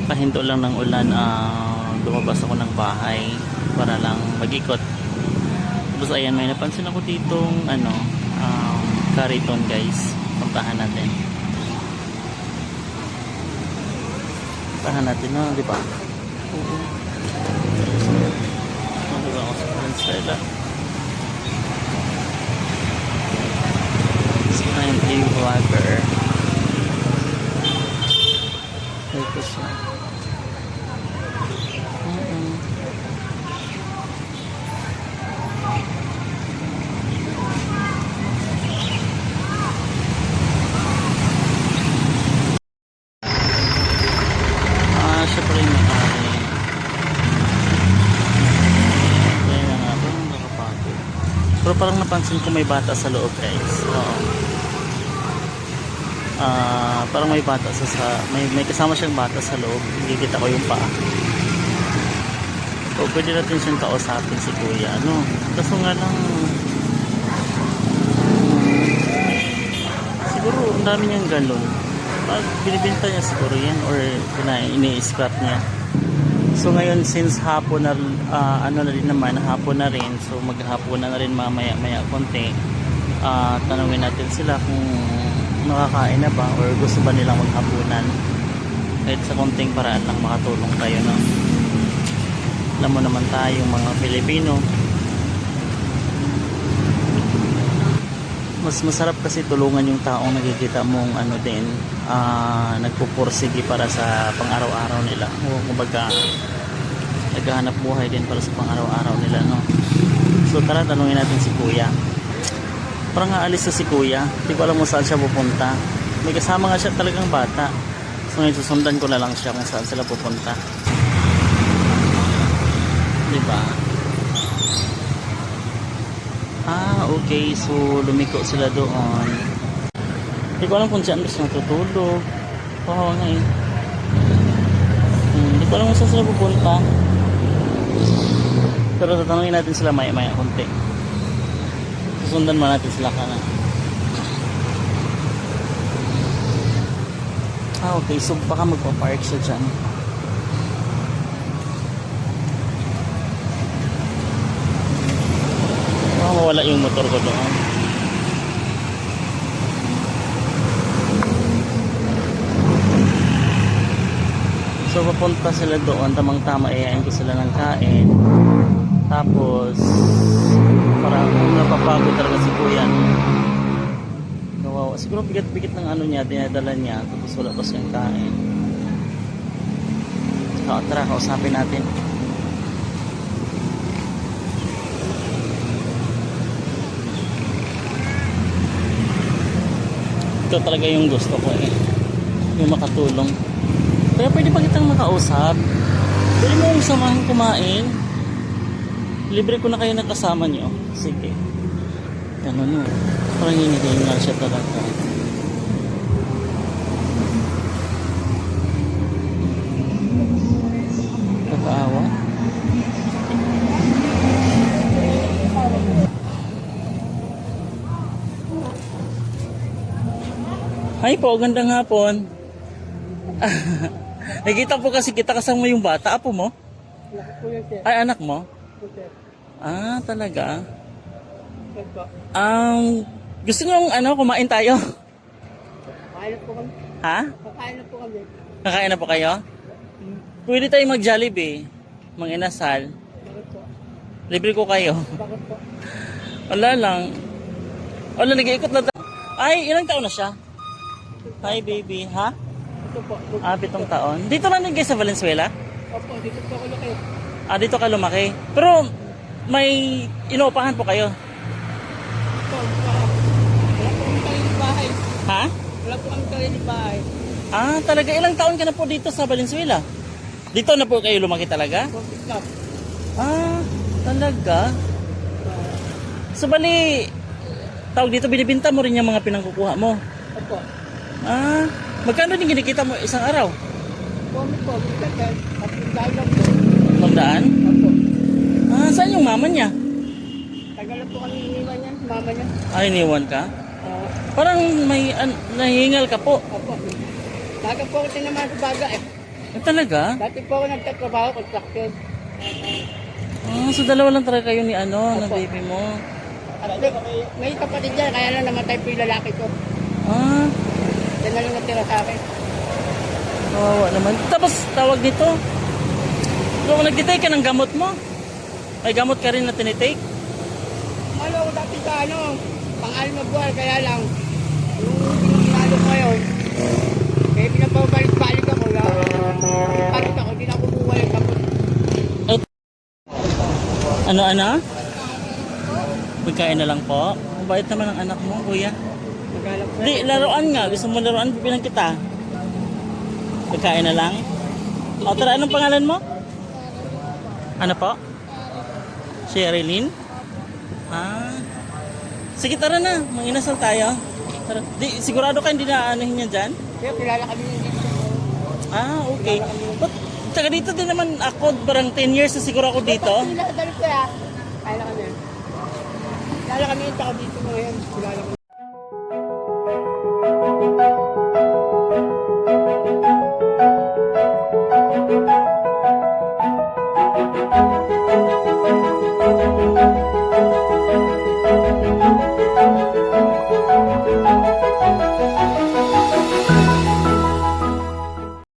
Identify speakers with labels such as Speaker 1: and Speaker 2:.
Speaker 1: Pahinto lang ng ulan, lumabas ako ng bahay para lang mag-ikot. Tapos ayan, may napansin ako ditong Cariton guys. Puntahan natin. Puntahan natin, no? Di ba? Oo. Diba ako sa Venezuela? I'm a vlogger. Ito siya. Siya pa rin may-ari. Kaya nga, parang nakapagod. Pero parang napansin ko may bata sa loob guys. Oo. Parang may bata may kasama siyang bata sa loob. Hindi kita ko yung paa. O pwede natin siyang kausapin si kuya. Kaso nga lang siguro ang dami niyang galon. Binibenta niya siguro yan or ini-scrap niya. So ngayon since hapon na hapon na rin, so maghapon na rin mamaya konti. Tanungin natin sila kung nakakain na ba or gusto ba nilang maghapunan. Kahit sa konting paraan lang makatulong tayo, no? Alam mo naman tayong mga Pilipino, mas masarap kasi tulungan yung taong nakikita mong nagpupursige para sa pang-araw-araw nila, o kumbaga naghahanap buhay din para sa pang-araw-araw nila, no? So tara, tanungin natin si kuya. Parang aalis na si kuya, hindi ko alam kung saan siya pupunta. May kasama nga siya talagang bata, so ngayon susundan ko na lang siya kung saan sila pupunta, diba? Okay, so lumiko sila doon. Hindi ko alam kung saan gusto natutulog. Wow nga eh. Hindi ko alam kung saan sila pupunta. Pero tatanungin natin sila maya konti. Susundan mo natin sila kana. Okay, so baka magpa-park siya dyan. Mawala yung motor ko doon. So papunta sila doon, tamang-tama, ayayin ko sila ng kain. Tapos parang napapagod talaga si kuya. Kawawa. Siguro bigat-bigat ng niya, dinadala niya. Tapos wala pa siyang kain. Tara, kausapin natin. Ito talaga yung gusto ko eh, yung makatulong. Kaya pwede pa kitang makausap, pwede mo kong samahan kumain, libre ko na kayo ng kasama nyo. Sige, gano'n, no? Parang hinihingal siya talaga. Kakaawa. Hi po, gandang hapon. Nakita po kasi kita kasama yung bata. Apo mo? Ay, anak mo? Talaga? Gusto nyo kumain tayo?
Speaker 2: Kakain na po kami.
Speaker 1: Ha?
Speaker 2: Kakain na po kami.
Speaker 1: Kakain na po kayo? Pwede tayo mag-Jollibee, mang-inasal.
Speaker 2: Bakit po?
Speaker 1: Libre ko kayo.
Speaker 2: Bakit po?
Speaker 1: Wala lang. Wala, nag-iikot na tayo. Ay, ilang taon na siya? Hi baby, ha?
Speaker 2: Ito po.
Speaker 1: 7 taon. Dito lang din kayo sa Valenzuela?
Speaker 2: Opo, dito po ako laki.
Speaker 1: Dito ka lumaki. Pero may inuupahan po kayo?
Speaker 2: Ito, wala po kami tayo ng bahay.
Speaker 1: Ha?
Speaker 2: Wala po kami tayo ng bahay.
Speaker 1: Talaga ilang taon ka na po dito sa Valenzuela? Dito na po kayo lumaki talaga?
Speaker 2: Coffee club.
Speaker 1: Talaga? So bali, tawag dito, binibinta mo rin yung mga pinangkukuha mo?
Speaker 2: Opo.
Speaker 1: Magkano din kinikita mo isang araw?
Speaker 2: Kami po, bigyan. At dahil lang po.
Speaker 1: Magdaan?
Speaker 2: Opo.
Speaker 1: Saan yung mama niya?
Speaker 2: Tagal na po kami iniwan niya, mama niya.
Speaker 1: Iniwan ka? Parang may nahingal ka po.
Speaker 2: Opo. Baga po ako tinama sa baga eh.
Speaker 1: Talaga?
Speaker 2: Dati po ako nagtatrabaho, construction.
Speaker 1: So dalawa lang talaga kayo ni ano, ng
Speaker 2: Opo.
Speaker 1: baby mo.
Speaker 2: At may kapatid dyan, kaya lang namatay po yung lalaki ko.
Speaker 1: Ah,
Speaker 2: Yan na lang natira sa akin.
Speaker 1: kawawa naman. Tapos tawag dito. Kung nag-take ka ng gamot mo, may gamot ka rin na tinitake?
Speaker 2: Malo ko dati sa ano, pang-alma buwan, kaya lang, yung pinalo ko ngayon, kaya pinapabalik-balik ako, balik ako, hindi na ako buwan yung kapot.
Speaker 1: Ano? Magkain na lang po. Mabait naman ang anak mo, kuya.
Speaker 2: Maghanap ko.
Speaker 1: Di, laruan nga. Gusto mo laruan, bibilang kita. Magkain na lang. O tara, anong pangalan mo? Ano po? Sherilyn? Sige, tara na. Manginasal tayo. Tara. Di, sigurado ka hindi na anuhin yan dyan?
Speaker 2: Kaya kilala kami yung dito.
Speaker 1: Okay. But, tsaka dito din naman ako, barang 10 years na siguro ako dito.
Speaker 2: Kilala ko ya. Kaya na kami. Kilala kami yung tao dito ngayon. Kilala ko